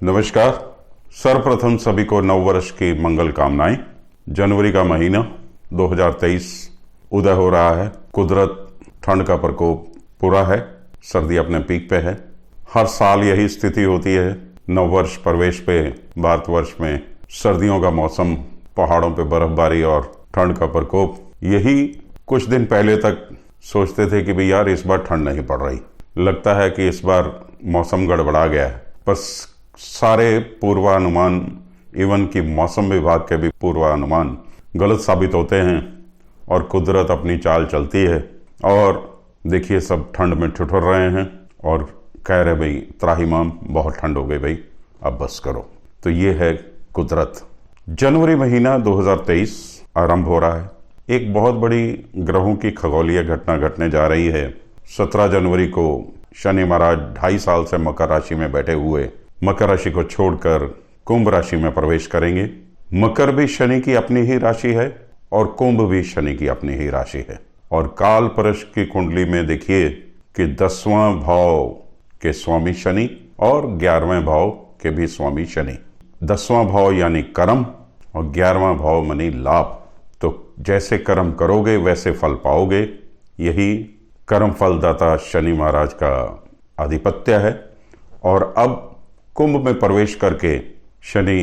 नमस्कार। सर्वप्रथम सभी को नव वर्ष की मंगल कामनाएं। जनवरी का महीना 2023 उदय हो रहा है। कुदरत ठंड का प्रकोप पूरा है, सर्दी अपने पीक पे है। हर साल यही स्थिति होती है। नव वर्ष प्रवेश पे भारतवर्ष में सर्दियों का मौसम, पहाड़ों पे बर्फबारी और ठंड का प्रकोप। यही कुछ दिन पहले तक सोचते थे कि भाई यार इस बार ठंड नहीं पड़ रही, लगता है कि इस बार मौसम गड़बड़ा गया है। पर सारे पूर्वानुमान, इवन कि मौसम विभाग के भी पूर्वानुमान गलत साबित होते हैं और कुदरत अपनी चाल चलती है। और देखिए सब ठंड में ठिठुर रहे हैं और कह रहे भाई त्राहिमाम बहुत ठंड हो गई भाई, अब बस करो। तो ये है कुदरत। जनवरी महीना 2023 आरंभ हो रहा है। एक बहुत बड़ी ग्रहों की खगोलीय घटना घटने जा रही है। 17 जनवरी को शनि महाराज 2.5 साल से मकर राशि में बैठे हुए मकर राशि को छोड़कर कुंभ राशि में प्रवेश करेंगे। मकर भी शनि की अपनी ही राशि है और कुंभ भी शनि की अपनी ही राशि है। और काल परश की कुंडली में देखिए कि 10वां भाव के स्वामी शनि और 11वें भाव के भी स्वामी शनि। 10वां भाव यानी कर्म और 11वां भाव मानी लाभ। तो जैसे कर्म करोगे वैसे फल पाओगे। यही कर्म फलदाता शनि महाराज का आधिपत्य है। और अब कुंभ में प्रवेश करके शनि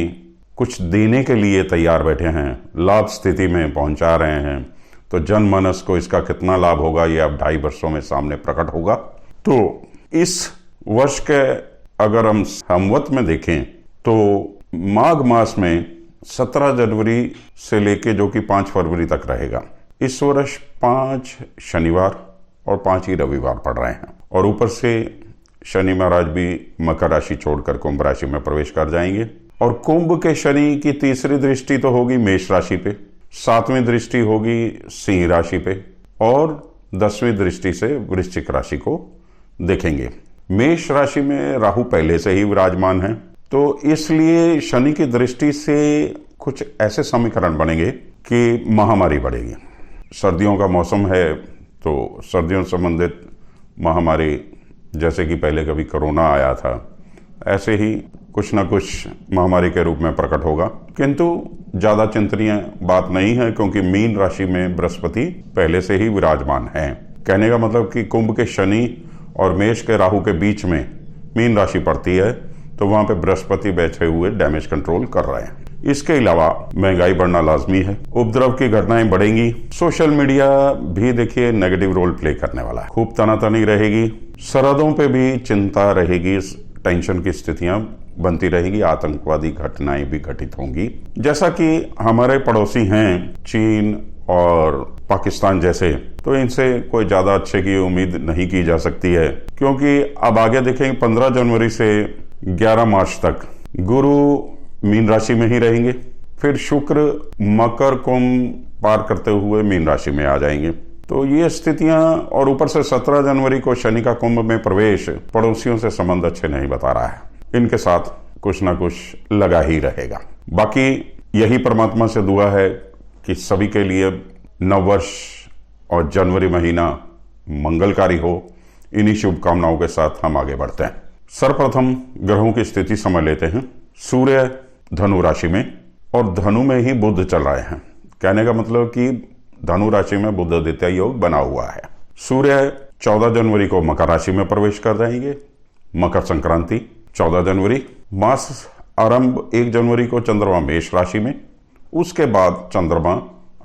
कुछ देने के लिए तैयार बैठे हैं, लाभ स्थिति में पहुंचा रहे हैं। तो जनमानस को इसका कितना लाभ होगा ये अब 2.5 वर्षों में सामने प्रकट होगा। तो इस वर्ष के अगर हम संवत में देखें तो माघ मास में 17 जनवरी से लेके जो कि 5 फरवरी तक रहेगा। इस वर्ष 5 शनिवार और 5 ही रविवार पड़ रहे हैं। और ऊपर से शनि महाराज भी मकर राशि छोड़कर कुंभ राशि में प्रवेश कर जाएंगे। और कुंभ के शनि की तीसरी दृष्टि तो होगी मेष राशि पे, 7वीं दृष्टि होगी सिंह राशि पे और 10वीं दृष्टि से वृश्चिक राशि को देखेंगे। मेष राशि में राहु पहले से ही विराजमान है, तो इसलिए शनि की दृष्टि से कुछ ऐसे समीकरण बनेंगे कि महामारी बढ़ेगी। सर्दियों का मौसम है तो सर्दियों संबंधित महामारी, जैसे कि पहले कभी कोरोना आया था, ऐसे ही कुछ ना कुछ महामारी के रूप में प्रकट होगा। किंतु ज्यादा चिंतनीय बात नहीं है क्योंकि मीन राशि में बृहस्पति पहले से ही विराजमान है। कहने का मतलब कि कुंभ के शनि और मेष के राहु के बीच में मीन राशि पड़ती है, तो वहां पे बृहस्पति बैठे हुए डैमेज कंट्रोल कर रहे हैं। इसके अलावा महंगाई बढ़ना लाजमी है, उपद्रव की घटनाएं बढ़ेंगी। सोशल मीडिया भी देखिए नेगेटिव रोल प्ले करने वाला है, खूब तनातनी रहेगी। सरहदों पे भी चिंता रहेगी, टेंशन की स्थितियां बनती रहेगी, आतंकवादी घटनाएं भी घटित होंगी। जैसा कि हमारे पड़ोसी हैं चीन और पाकिस्तान जैसे, तो इनसे कोई ज्यादा अच्छे की उम्मीद नहीं की जा सकती है। क्योंकि अब आगे देखेंगे 15 जनवरी से 11 मार्च तक गुरु मीन राशि में ही रहेंगे। फिर शुक्र मकर कुंभ पार करते हुए मीन राशि में आ जाएंगे। तो ये स्थितियां, और ऊपर से 17 जनवरी को शनि का कुंभ में प्रवेश पड़ोसियों से संबंध अच्छे नहीं बता रहा है। इनके साथ कुछ ना कुछ लगा ही रहेगा। बाकी यही परमात्मा से दुआ है कि सभी के लिए नववर्ष और जनवरी महीना मंगलकारी हो। इन्हीं शुभकामनाओं के साथ हम आगे बढ़ते हैं। सर्वप्रथम ग्रहों की स्थिति समझ लेते हैं। सूर्य धनु राशि में और धनु में ही बुध चल रहे हैं। कहने का मतलब कि धनु राशि में बुध आदित्य योग बना हुआ है। सूर्य 14 जनवरी को मकर राशि में प्रवेश कर जाएंगे। मकर संक्रांति 14 जनवरी। मास आरंभ 1 जनवरी को चंद्रमा मेष राशि में। उसके बाद चंद्रमा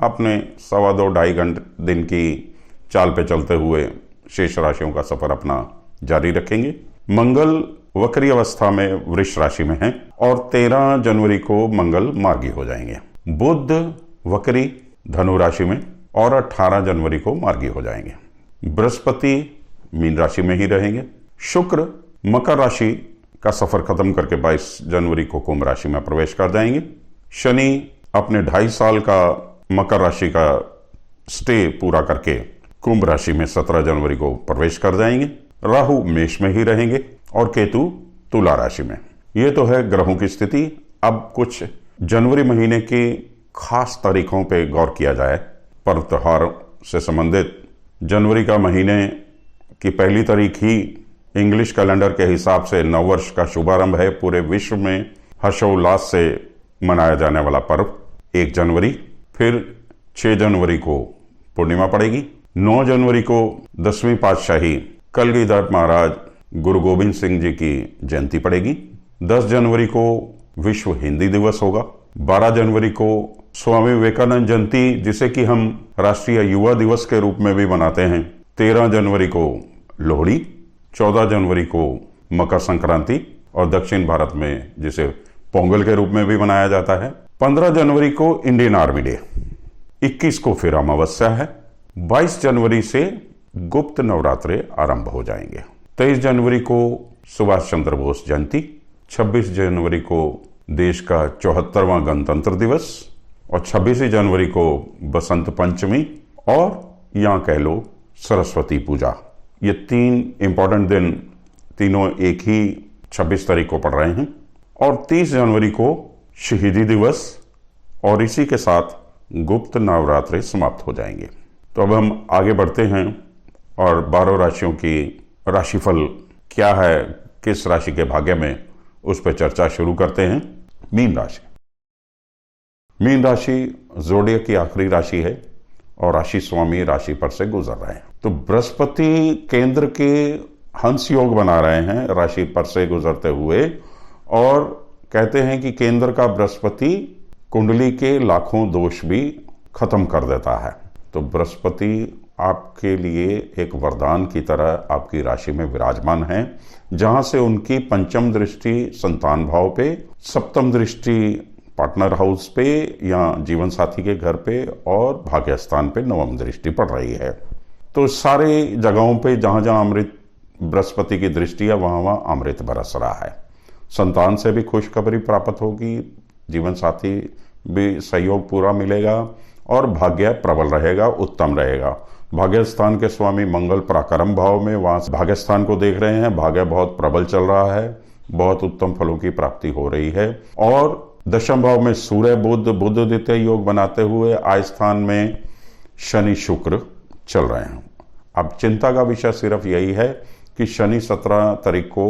अपने 2.25 घंटे दिन की चाल पे चलते हुए शेष राशियों का सफर अपना जारी रखेंगे। मंगल वक्री अवस्था में वृष राशि में है और 13 जनवरी को मंगल मार्गी हो जाएंगे। बुध वक्री धनु राशि में और 18 जनवरी को मार्गी हो जाएंगे। बृहस्पति मीन राशि में ही रहेंगे। शुक्र मकर राशि का सफर खत्म करके 22 जनवरी को कुंभ राशि में प्रवेश कर जाएंगे। शनि अपने 2.5 साल का मकर राशि का स्टे पूरा करके कुंभ राशि में 17 जनवरी को प्रवेश कर जाएंगे। राहु मेष में ही रहेंगे और केतु तुला राशि में। ये तो है ग्रहों की स्थिति। अब कुछ जनवरी महीने की खास तारीखों पे गौर किया जाए। पर्व त्योहार से संबंधित जनवरी का महीने की पहली तारीख ही इंग्लिश कैलेंडर के हिसाब से नववर्ष का शुभारंभ है। पूरे विश्व में हर्षोल्लास से मनाया जाने वाला पर्व 1 जनवरी, फिर 6 जनवरी को पूर्णिमा पड़ेगी, 9 जनवरी को 10वीं पातशाही कलगीधर महाराज गुरु गोविंद सिंह जी की जयंती पड़ेगी, 10 जनवरी को विश्व हिंदी दिवस होगा, 12 जनवरी को स्वामी विवेकानंद जयंती जिसे कि हम राष्ट्रीय युवा दिवस के रूप में भी मनाते हैं, 13 जनवरी को लोहड़ी, 14 जनवरी को मकर संक्रांति और दक्षिण भारत में जिसे पोंगल के रूप में भी मनाया जाता है, 15 जनवरी को इंडियन आर्मी डे, 21 को फिर अमावस्या है, 22 जनवरी से गुप्त नवरात्रे आरंभ हो जाएंगे, 23 जनवरी को सुभाष चंद्र बोस जयंती, 26 जनवरी को देश का 74वां गणतंत्र दिवस और 26 जनवरी को बसंत पंचमी और या कह लो सरस्वती पूजा। ये 3 इंपॉर्टेंट दिन तीनों एक ही 26 तारीख को पड़ रहे हैं और 30 जनवरी को शहीदी दिवस और इसी के साथ गुप्त नवरात्रे समाप्त हो जाएंगे। तो अब हम आगे बढ़ते हैं और 12 राशियों की राशिफल क्या है, किस राशि के भाग्य में, उस पर चर्चा शुरू करते हैं। मीन राशि। मीन राशि जोडियक की आखिरी राशि है और राशि स्वामी राशि पर से गुजर रहे हैं। तो बृहस्पति केंद्र के हंस योग बना रहे हैं राशि पर से गुजरते हुए और कहते हैं कि केंद्र का बृहस्पति कुंडली के लाखों दोष भी खत्म कर देता है। तो बृहस्पति आपके लिए एक वरदान की तरह आपकी राशि में विराजमान है, जहां से उनकी पंचम दृष्टि संतान भाव पे, सप्तम दृष्टि पार्टनर हाउस पे या जीवन साथी के घर पे और भाग्य स्थान पे नवम दृष्टि पड़ रही है। तो सारे जगहों पे जहां जहां अमृत बृहस्पति की दृष्टि है वहां वहां अमृत बरस रहा है। संतान से भी खुशखबरी प्राप्त होगी, जीवन साथी भी सहयोग पूरा मिलेगा और भाग्य प्रबल रहेगा, उत्तम रहेगा। भाग्य स्थान के स्वामी मंगल पराक्रम भाव में वहां भाग्य स्थान को देख रहे हैं, भाग्य बहुत प्रबल चल रहा है, बहुत उत्तम फलों की प्राप्ति हो रही है। और दशम भाव में सूर्य बुध द्वितीय योग बनाते हुए आय स्थान में शनि शुक्र चल रहे हैं। अब चिंता का विषय सिर्फ यही है कि शनि 17 तारीख को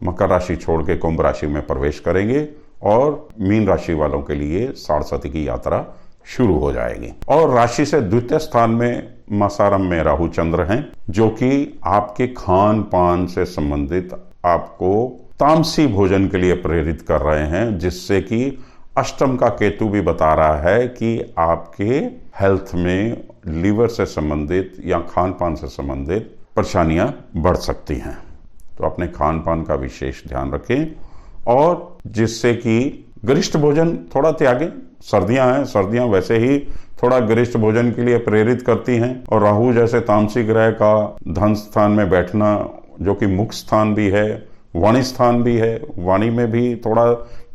मकर राशि छोड़ के कुंभ राशि में प्रवेश करेंगे और मीन राशि वालों के लिए साढ़सती की यात्रा शुरू हो जाएगी। और राशि से द्वितीय स्थान में मासारम में राहु चंद्र हैं, जो कि आपके खान पान से संबंधित आपको तामसी भोजन के लिए प्रेरित कर रहे हैं, जिससे कि अष्टम का केतु भी बता रहा है कि आपके हेल्थ में लीवर से संबंधित या खान पान से संबंधित परेशानियां बढ़ सकती हैं। तो अपने खान पान का विशेष ध्यान रखें और जिससे कि गरिष्ठ भोजन थोड़ा त्यागें। सर्दियां हैं, सर्दियां वैसे ही थोड़ा गरिष्ठ भोजन के लिए प्रेरित करती हैं और राहु जैसे तामसी ग्रह का धन स्थान में बैठना, जो कि मुख स्थान भी है, वाणी स्थान भी है, वाणी में भी थोड़ा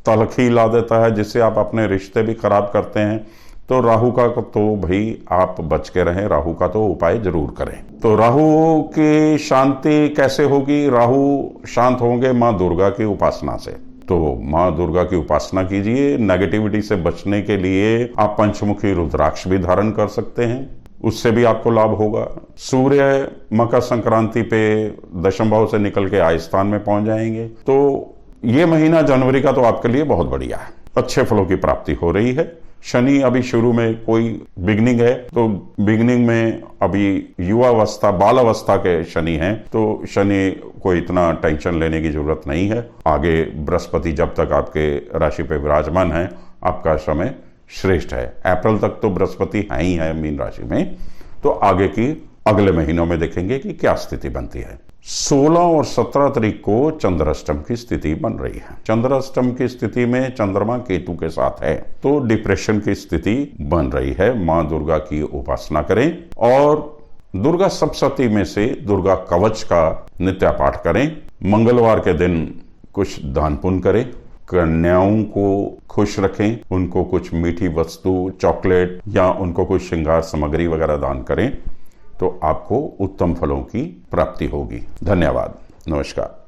तलखी ला देता है जिससे आप अपने रिश्ते भी खराब करते हैं। तो राहु का तो भाई आप बच के रहें, राहु का तो उपाय जरूर करें। तो राहु की शांति कैसे होगी? राहु शांत होंगे माँ दुर्गा की उपासना से। तो माँ दुर्गा की उपासना कीजिए। नेगेटिविटी से बचने के लिए आप पंचमुखी रुद्राक्ष भी धारण कर सकते हैं, उससे भी आपको लाभ होगा। सूर्य मकर संक्रांति पे दशम भाव से निकल के आय स्थान में पहुंच जाएंगे। तो ये महीना जनवरी का तो आपके लिए बहुत बढ़िया है, अच्छे फलों की प्राप्ति हो रही है। शनि अभी शुरू में कोई बिगनिंग है, तो बिगनिंग में अभी युवावस्था बाल अवस्था के शनि हैं, तो शनि को इतना टेंशन लेने की जरूरत नहीं है। आगे बृहस्पति जब तक आपके राशि पे विराजमान है आपका समय श्रेष्ठ है। अप्रैल तक तो बृहस्पति है ही है मीन राशि में, तो आगे की अगले महीनों में देखेंगे कि क्या स्थिति बनती है। 16 और 17 तारीख को चंद्राष्टम की स्थिति बन रही है। चंद्राष्टम की स्थिति में चंद्रमा केतु के साथ है, तो डिप्रेशन की स्थिति बन रही है। माँ दुर्गा की उपासना करें और दुर्गा सप्तशती में से दुर्गा कवच का नित्य पाठ करें। मंगलवार के दिन कुछ दान पुण्य करें, कन्याओं को खुश रखें, उनको कुछ मीठी वस्तु, चॉकलेट या उनको कुछ श्रृंगार सामग्री वगैरह दान करें, तो आपको उत्तम फलों की प्राप्ति होगी। धन्यवाद, नमस्कार।